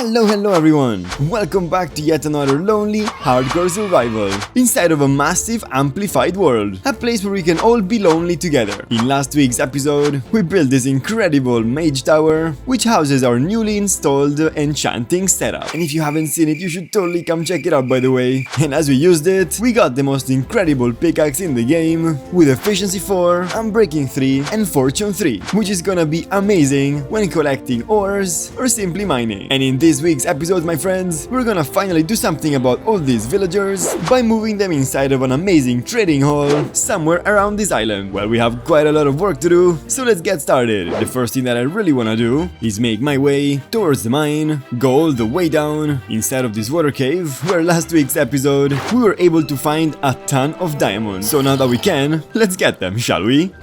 Hello everyone! Welcome back to yet another lonely, hardcore survival inside of a massive, amplified world. A place where we can all be lonely together. In last week's episode, we built this incredible mage tower, which houses our newly installed enchanting setup. And if you haven't seen it, you should totally come check it out, by the way. And as we used it, we got the most incredible pickaxe in the game, with efficiency 4, unbreaking 3, and fortune 3, which is gonna be amazing when collecting ores or simply mining. And in this week's episode, my friends, we're gonna finally do something about all these villagers by moving them inside of an amazing trading hall somewhere around this island. Well, we have quite a lot of work to do, so let's get started. The first thing that I really wanna do is make my way towards the mine, go all the way down inside of this water cave, where last week's episode we were able to find a ton of diamonds. So now that we can, let's get them, shall we?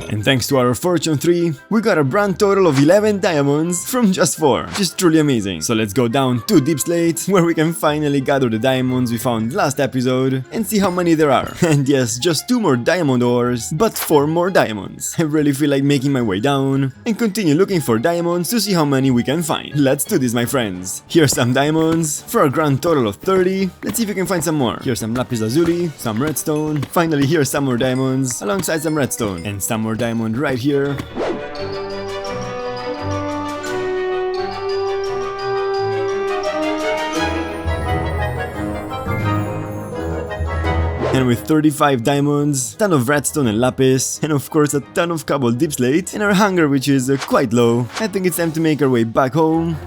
And thanks to our fortune 3, we got a grand total of 11 diamonds from just 4. Just truly amazing. So let's go down to Deep Slate, where we can finally gather the diamonds we found last episode and see how many there are. And yes, just 2 more diamond ores, but 4 more diamonds. I really feel like making my way down and continue looking for diamonds to see how many we can find. Let's do this, my friends. Here's some diamonds for a grand total of 30. Let's see if we can find some more. Here's some lapis lazuli, some redstone. Finally, here's some more diamonds alongside some redstone and some more diamond right here. And with 35 diamonds, ton of redstone and lapis, and of course a ton of cobbled deep slate, and our hunger, which is quite low, I think it's time to make our way back home.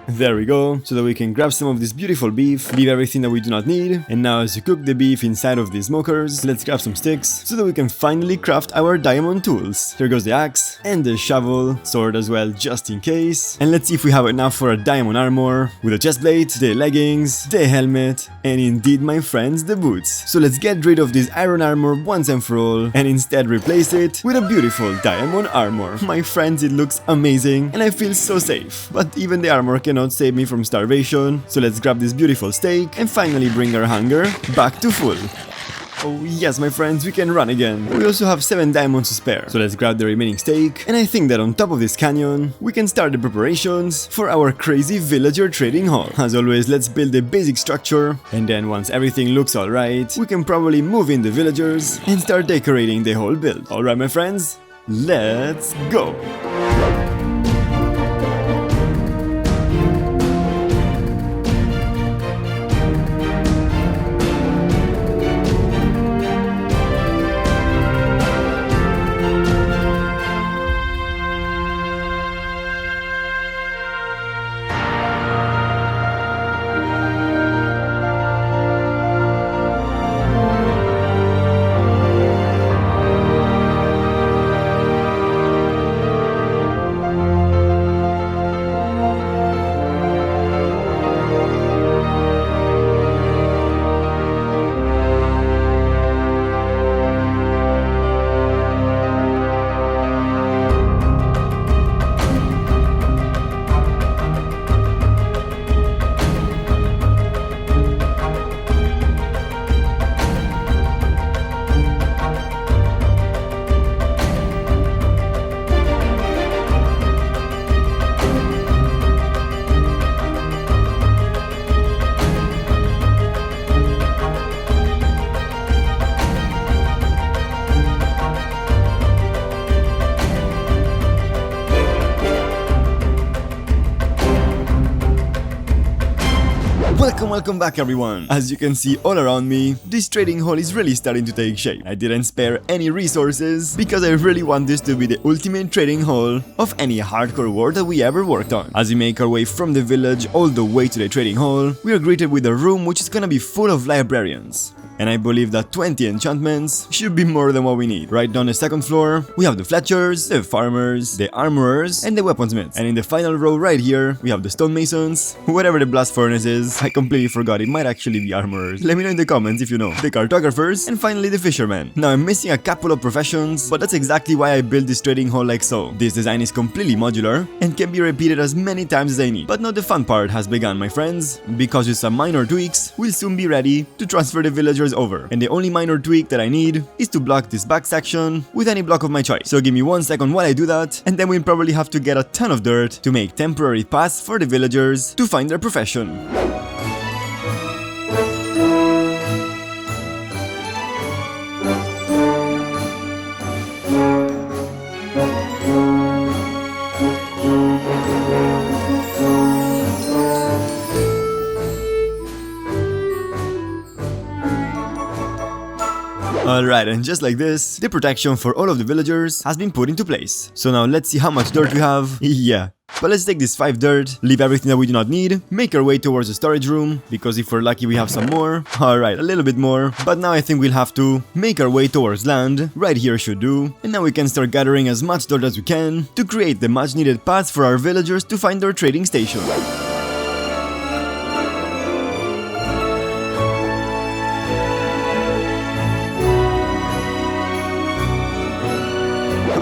There we go, so that we can grab some of this beautiful beef, leave everything that we do not need, and now as we cook the beef inside of these smokers, let's grab some sticks, so that we can finally craft our diamond tools. Here goes the axe, and the shovel, sword as well, just in case. And let's see if we have enough for a diamond armor, with a chest plate, the leggings, the helmet, and indeed, my friends, the boots. So let's get rid of this iron armor once and for all, and instead replace it with a beautiful diamond armor. My friends, it looks amazing, and I feel so safe. But even the armor cannot save me from starvation, so let's grab this beautiful steak and finally bring our hunger back to full. Oh yes, my friends, we can run again. We also have 7 diamonds to spare, so let's grab the remaining steak, and I think that on top of this canyon, we can start the preparations for our crazy villager trading hall. As always, let's build a basic structure, and then once everything looks alright, we can probably move in the villagers and start decorating the whole build. Alright, my friends, let's go! Welcome back everyone! As you can see all around me, this trading hall is really starting to take shape. I didn't spare any resources because I really want this to be the ultimate trading hall of any hardcore war that we ever worked on. As we make our way from the village all the way to the trading hall, we are greeted with a room which is gonna be full of librarians. And I believe that 20 enchantments should be more than what we need. Right down the second floor, we have the Fletchers, the Farmers, the Armorers, and the Weaponsmiths. And in the final row right here, we have the Stonemasons, whatever the Blast Furnace is. I completely forgot, it might actually be Armorers. Let me know in the comments if you know. The Cartographers, and finally the Fishermen. Now I'm missing a couple of professions, but that's exactly why I built this trading hall like so. This design is completely modular, and can be repeated as many times as I need. But now the fun part has begun, my friends, because with some minor tweaks, we'll soon be ready to transfer the villagers villagers over. And the only minor tweak that I need is to block this back section with any block of my choice. So give me 1 second while I do that, and then we'll probably have to get a ton of dirt to make temporary paths for the villagers to find their profession. Alright, and just like this, the protection for all of the villagers has been put into place. So now let's see how much dirt we have. Yeah. But let's take this 5 dirt, leave everything that we do not need, make our way towards the storage room, because if we're lucky we have some more. Alright, a little bit more, but now I think we'll have to make our way towards land, right here should do, and now we can start gathering as much dirt as we can to create the much needed paths for our villagers to find their trading station.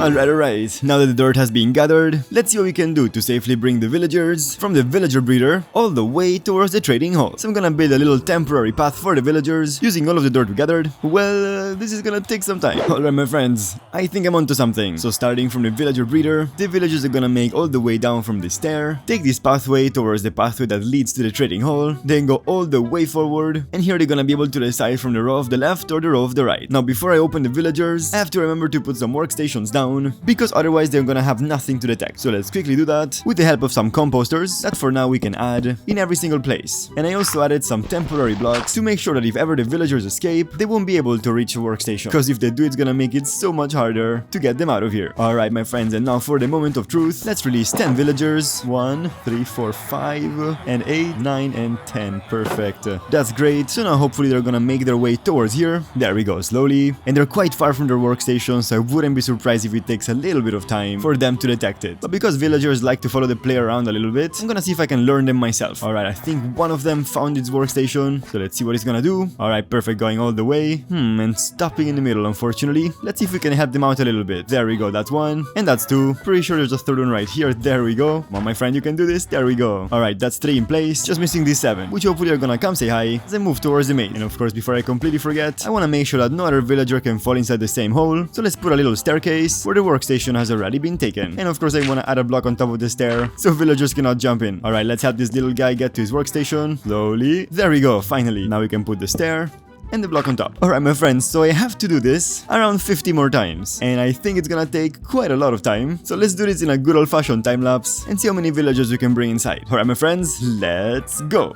Alright, now that the dirt has been gathered, let's see what we can do to safely bring the villagers from the villager breeder all the way towards the trading hall. So I'm gonna build a little temporary path for the villagers using all of the dirt we gathered. Well, this is gonna take some time. Alright my friends, I think I'm onto something. So starting from the villager breeder, the villagers are gonna make all the way down from the stair, take this pathway towards the pathway that leads to the trading hall, then go all the way forward, and here they're gonna be able to decide from the row of the left or the row of the right. Now before I open the villagers, I have to remember to put some workstations down, because otherwise they're gonna have nothing to detect. So let's quickly do that with the help of some composters that for now we can add in every single place. And I also added some temporary blocks to make sure that if ever the villagers escape, they won't be able to reach a workstation, because if they do, it's gonna make it so much harder to get them out of here. Alright my friends, and now for the moment of truth, let's release 10 villagers. 1, 3, 4, 5, and 8, 9, and 10. Perfect. That's great. So now hopefully they're gonna make their way towards here. There we go, slowly. And they're quite far from their workstation, so I wouldn't be surprised if it takes a little bit of time for them to detect it. But because villagers like to follow the player around a little bit, I'm gonna see if I can learn them myself. Alright, I think one of them found its workstation, so let's see what it's gonna do. Alright, perfect, going all the way. And stopping in the middle, unfortunately. Let's see if we can help them out a little bit. There we go, that's 1, and that's 2. Pretty sure there's a 3rd one right here. There we go. Come on, my friend, you can do this. There we go. Alright, that's 3 in place. Just missing these 7, which hopefully are gonna come say hi as I move towards the main. And of course, before I completely forget, I wanna make sure that no other villager can fall inside the same hole. So let's put a little staircase where the workstation has already been taken. And of course I want to add a block on top of the stair so villagers cannot jump in. Alright, let's help this little guy get to his workstation. Slowly. There we go, finally. Now we can put the stair and the block on top. Alright my friends, so I have to do this around 50 more times. And I think it's gonna take quite a lot of time. So let's do this in a good old fashioned time lapse and see how many villagers we can bring inside. Alright my friends, let's go!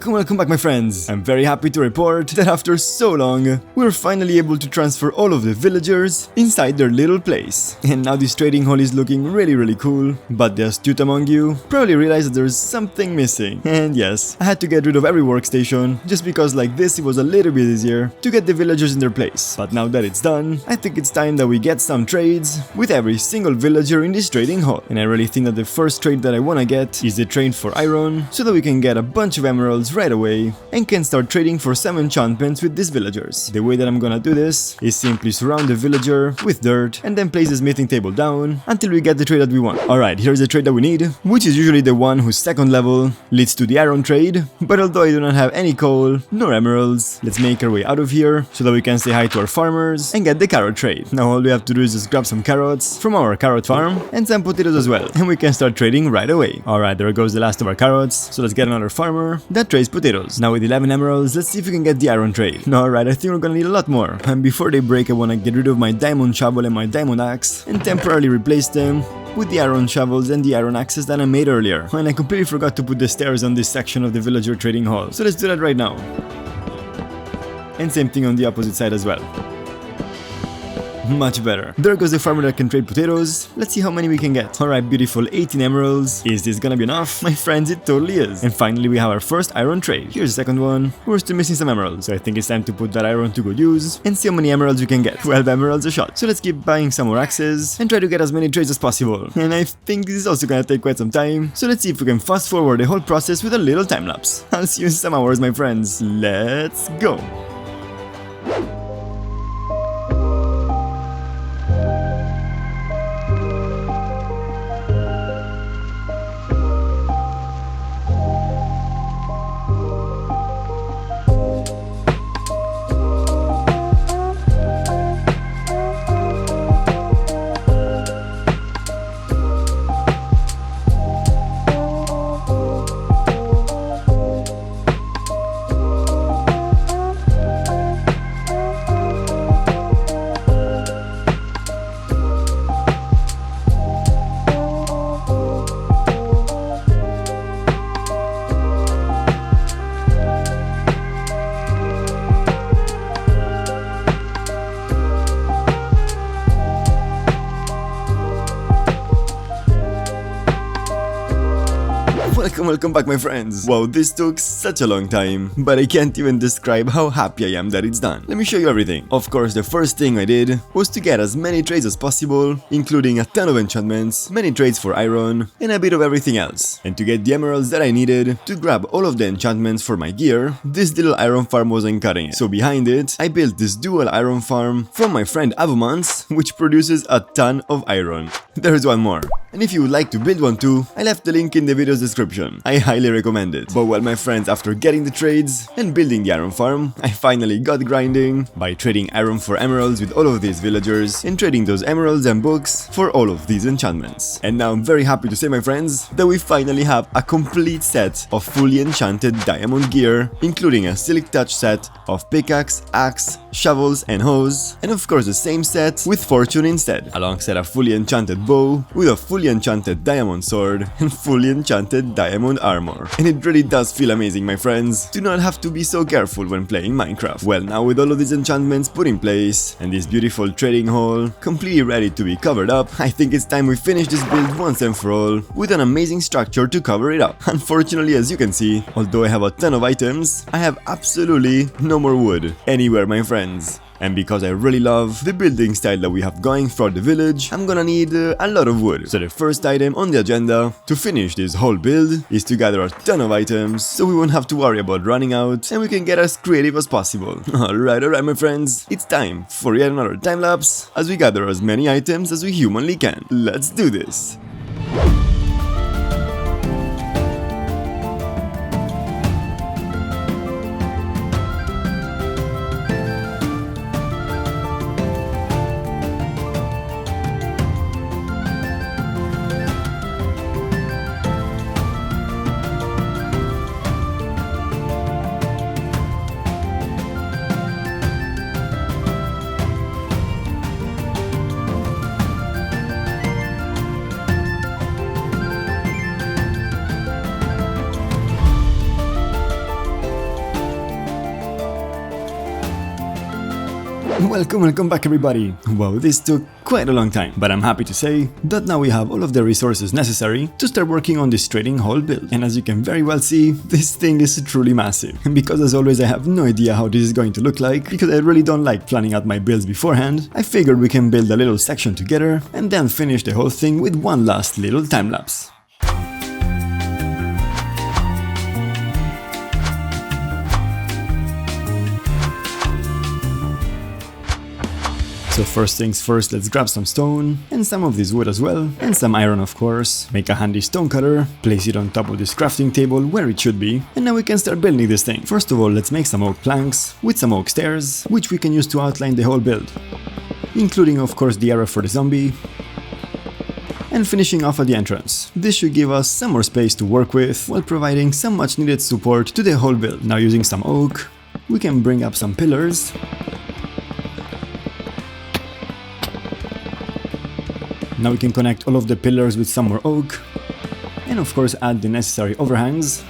Welcome back my friends. I'm very happy to report that after so long, we're finally able to transfer all of the villagers inside their little place. And now this trading hall is looking really cool, but the astute among you probably realized that there's something missing. And yes, I had to get rid of every workstation, just because like this it was a little bit easier to get the villagers in their place. But now that it's done, I think it's time that we get some trades with every single villager in this trading hall. And I really think that the first trade that I wanna get is the trade for iron, so that we can get a bunch of emeralds right away and can start trading for some enchantments with these villagers. The way that I'm gonna do this is simply surround the villager with dirt and then place the smithing table down until we get the trade that we want. Alright, here's the trade that we need, which is usually the one whose second level leads to the iron trade, but although I do not have any coal nor emeralds, let's make our way out of here so that we can say hi to our farmers and get the carrot trade. Now all we have to do is just grab some carrots from our carrot farm and some potatoes as well, and we can start trading right away. Alright, there goes the last of our carrots, so let's get another farmer that trades potatoes. Now with 11 emeralds, let's see if we can get the iron trade. Alright, I think we're gonna need a lot more. And before they break, I wanna get rid of my diamond shovel and my diamond axe and temporarily replace them with the iron shovels and the iron axes that I made earlier. And I completely forgot to put the stairs on this section of the villager trading hall. So let's do that right now. And same thing on the opposite side as well. much better. There goes the farmer that can trade potatoes. Let's see how many we can get. Alright, beautiful, 18 emeralds. Is this gonna be enough? My friends, it totally is. And finally we have our first iron trade. Here's the second one. We're still missing some emeralds, so I think it's time to put that iron to good use and see how many emeralds we can get. 12 emeralds a shot. So let's keep buying some more axes and try to get as many trades as possible. And I think this is also gonna take quite some time, so let's see if we can fast forward the whole process with a little time lapse. I'll see you in some hours, my friends. Let's go! Welcome back, my friends. Wow, this took such a long time, but I can't even describe how happy I am that it's done. Let me show you everything. Of course, the first thing I did was to get as many trades as possible, including a ton of enchantments, many trades for iron, and a bit of everything else. And to get the emeralds that I needed to grab all of the enchantments for my gear, this little iron farm wasn't cutting it. So behind it, I built this dual iron farm from my friend Avomance, which produces a ton of iron. There's one more. And if you would like to build one too, I left the link in the video's description. I highly recommend it. But well, my friends, after getting the trades and building the iron farm, I finally got grinding by trading iron for emeralds with all of these villagers and trading those emeralds and books for all of these enchantments. And now I'm very happy to say, my friends, that we finally have a complete set of fully enchanted diamond gear, including a silk touch set of pickaxe, axe, shovels and hoes, and of course the same set with fortune instead, alongside a fully enchanted bow with a fully enchanted diamond sword and fully enchanted diamond armor. And it really does feel amazing, my friends. Do not have to be so careful when playing Minecraft. Well, now with all of these enchantments put in place and this beautiful trading hall completely ready to be covered up, I think it's time we finish this build once and for all with an amazing structure to cover it up. Unfortunately, as you can see, although I have a ton of items, I have absolutely no more wood anywhere, my friends. And because I really love the building style that we have going throughout the village, I'm gonna need a lot of wood. So the first item on the agenda to finish this whole build is to gather a ton of items so we won't have to worry about running out and we can get as creative as possible. Alright my friends, it's time for yet another time lapse as we gather as many items as we humanly can. Let's do this! Welcome back everybody. Wow, this took quite a long time, but I'm happy to say that now we have all of the resources necessary to start working on this trading hall build. And as you can very well see, this thing is truly massive. And because as always I have no idea how this is going to look like, because I really don't like planning out my builds beforehand, I figured we can build a little section together and then finish the whole thing with one last little time lapse. So first things first, let's grab some stone, and some of this wood as well, and some iron of course, make a handy stone cutter, place it on top of this crafting table where it should be, and now we can start building this thing. First of all, let's make some oak planks, with some oak stairs, which we can use to outline the whole build, including of course the area for the zombie, and finishing off at the entrance. This should give us some more space to work with, while providing some much needed support to the whole build. Now using some oak, we can bring up some pillars, now we can connect all of the pillars with some more oak, and of course add the necessary overhangs.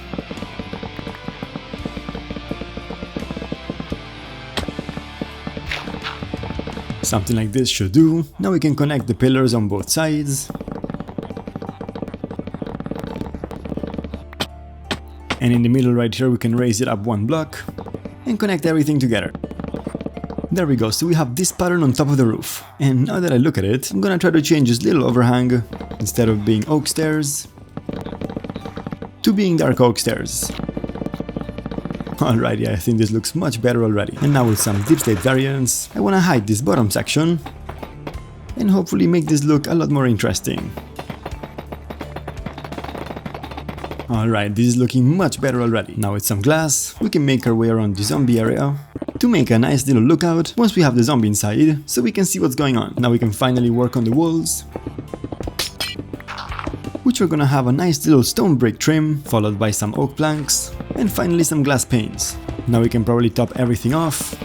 something like this should do. Now we can connect the pillars on both sides. And in the middle right here we can raise it up 1 block and connect everything together. There we go, so we have this pattern on top of the roof. And now that I look at it, I'm gonna try to change this little overhang, instead of being oak stairs, to being dark oak stairs. Alright, yeah, I think this looks much better already. And now with some deep slate variants, I wanna hide this bottom section and hopefully make this look a lot more interesting. Alright, this is looking much better already. Now with some glass, we can make our way around the zombie area to make a nice little lookout once we have the zombie inside, so we can see what's going on. Now we can finally work on the walls, which are gonna have a nice little stone brick trim, followed by some oak planks, and finally some glass panes. Now we can probably top everything off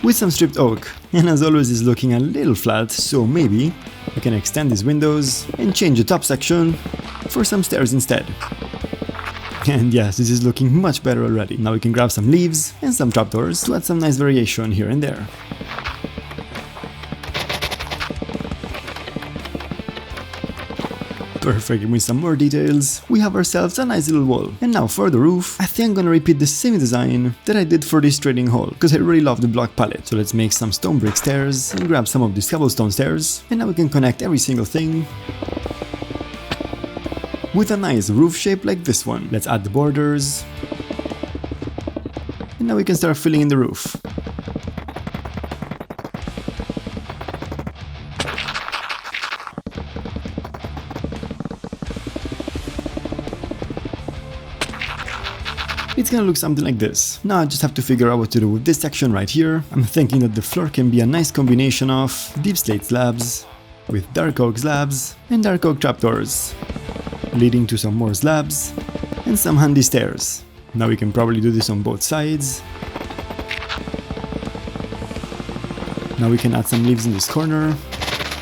with some stripped oak. And as always it's looking a little flat, so maybe we can extend these windows and change the top section for some stairs instead. And yes, this is looking much better already. Now we can grab some leaves and some trapdoors to add some nice variation here and there. Perfect, and with some more details, we have ourselves a nice little wall. And now for the roof, I think I'm gonna repeat the same design that I did for this trading hall, because I really love the block palette. So let's make some stone brick stairs and grab some of these cobblestone stairs. And now we can connect every single thing with a nice roof shape like this one. Let's add the borders. And now we can start filling in the roof. It's gonna look something like this. Now I just have to figure out what to do with this section right here. I'm thinking that the floor can be a nice combination of deep slate slabs with dark oak slabs and dark oak trapdoors, leading to some more slabs and some handy stairs. Now we can probably do this on both sides. Now we can add some leaves in this corner.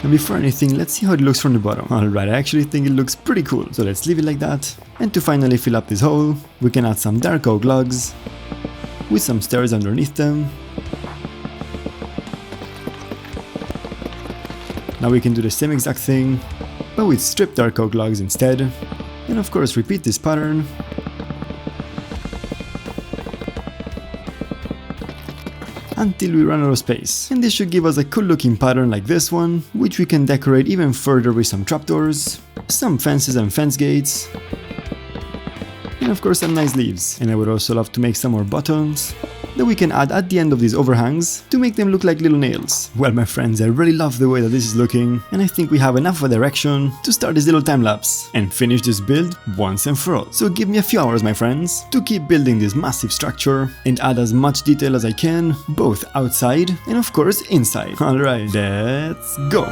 And before anything, let's see how it looks from the bottom. Alright, I actually think it looks pretty cool, so let's leave it like that. And to finally fill up this hole, we can add some dark oak logs with some stairs underneath them. Now we can do the same exact thing, but with stripped dark oak logs instead. And of course repeat this pattern until we run out of space. And this should give us a cool looking pattern like this one, which we can decorate even further with some trapdoors, some fences and fence gates, and of course some nice leaves. And I would also love to make some more buttons that we can add at the end of these overhangs to make them look like little nails. Well, my friends, I really love the way that this is looking, and I think we have enough of a direction to start this little time lapse and finish this build once and for all. So give me a few hours, my friends, to keep building this massive structure and add as much detail as I can, both outside and of course inside. Alright, let's go!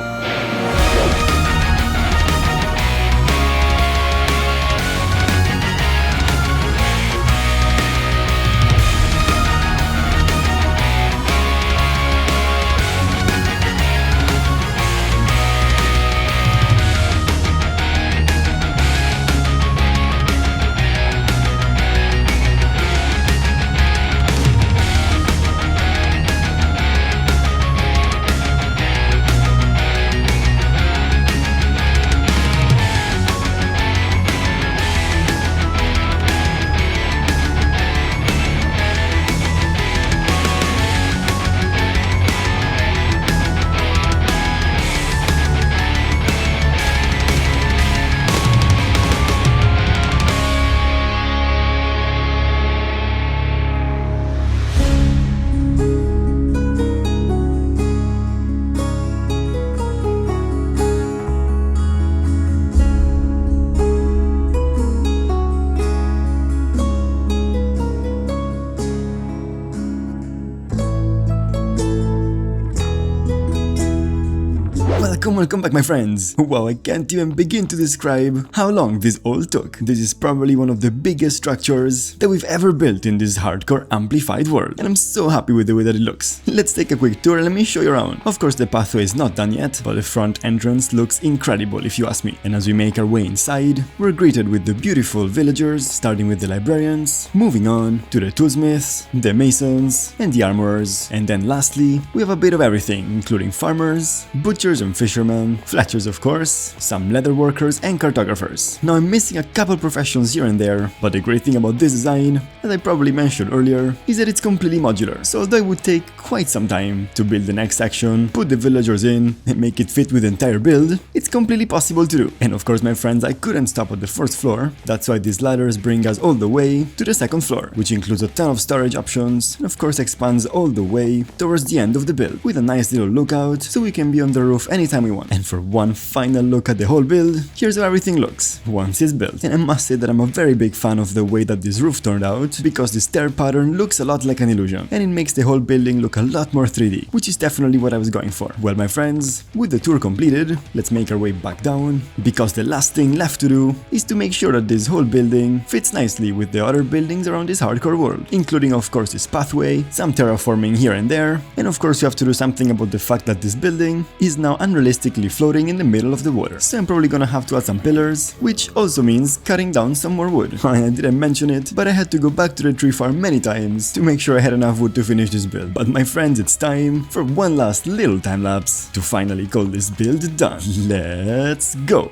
Welcome back my friends! Wow, I can't even begin to describe how long this all took. This is probably one of the biggest structures that we've ever built in this hardcore amplified world, and I'm so happy with the way that it looks. Let's take a quick tour and let me show you around. Of course the pathway is not done yet, but the front entrance looks incredible if you ask me. And as we make our way inside, we're greeted with the beautiful villagers, starting with the librarians, moving on to the toolsmiths, the masons, and the armorers, and then lastly, we have a bit of everything, including farmers, butchers and fishermen, fletchers of course, some leather workers and cartographers. Now I'm missing a couple professions here and there, but the great thing about this design, as I probably mentioned earlier, is that it's completely modular. So although it would take quite some time to build the next section, put the villagers in, and make it fit with the entire build, it's completely possible to do. And of course my friends, I couldn't stop at the first floor, that's why these ladders bring us all the way to the second floor, which includes a ton of storage options, and of course expands all the way towards the end of the build, with a nice little lookout, so we can be on the roof anytime we want. And for one final look at the whole build, here's how everything looks once it's built. And I must say that I'm a very big fan of the way that this roof turned out, because the stair pattern looks a lot like an illusion, and it makes the whole building look a lot more 3D, which is definitely what I was going for. Well my friends, with the tour completed, let's make our way back down, because the last thing left to do is to make sure that this whole building fits nicely with the other buildings around this hardcore world, including of course this pathway, some terraforming here and there, and of course you have to do something about the fact that this building is now unrealistically floating in the middle of the water. So I'm probably gonna have to add some pillars, which also means cutting down some more wood. I didn't mention it, but I had to go back to the tree farm many times to make sure I had enough wood to finish this build. But my friends, it's time for one last little time lapse to finally call this build done. Let's go!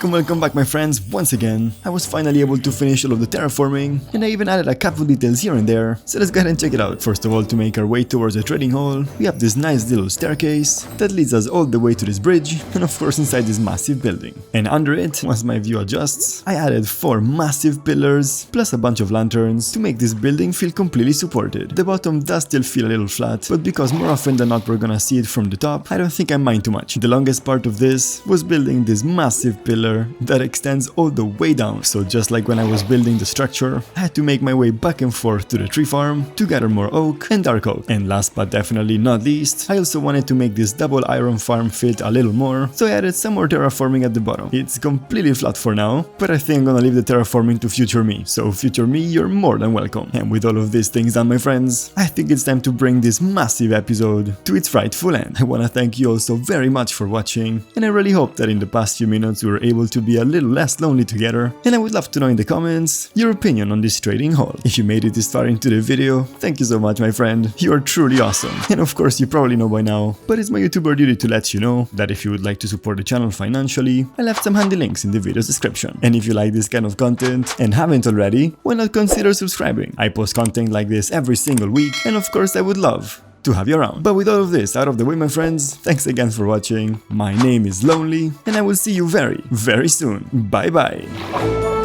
Welcome back my friends, once again. I was finally able to finish all of the terraforming, and I even added a couple details here and there, so let's go ahead and check it out. First of all, to make our way towards the trading hall, we have this nice little staircase that leads us all the way to this bridge, and of course inside this massive building. And under it, once my view adjusts, I added 4 massive pillars, plus a bunch of lanterns, to make this building feel completely supported. The bottom does still feel a little flat, but because more often than not we're gonna see it from the top, I don't think I mind too much. The longest part of this was building this massive pillar that extends all the way down, so just like when I was building the structure, I had to make my way back and forth to the tree farm to gather more oak and dark oak. And last but definitely not least, I also wanted to make this double iron farm fit a little more, so I added some more terraforming at the bottom. It's completely flat for now, but I think I'm gonna leave the terraforming to future me, so future me, you're more than welcome. And with all of these things done my friends, I think it's time to bring this massive episode to its rightful end. I wanna thank you all so very much for watching, and I really hope that in the past few minutes we were able to be a little less lonely together, and I would love to know in the comments your opinion on this trading hall. If you made it this far into the video, thank you so much my friend, you are truly awesome. And of course you probably know by now, but it's my YouTuber duty to let you know that if you would like to support the channel financially, I left some handy links in the video's description. And if you like this kind of content and haven't already, why not consider subscribing? I post content like this every single week, and of course I would love to have you around. But with all of this out of the way my friends, thanks again for watching. My name is Lonely, and I will see you very, very soon. Bye bye.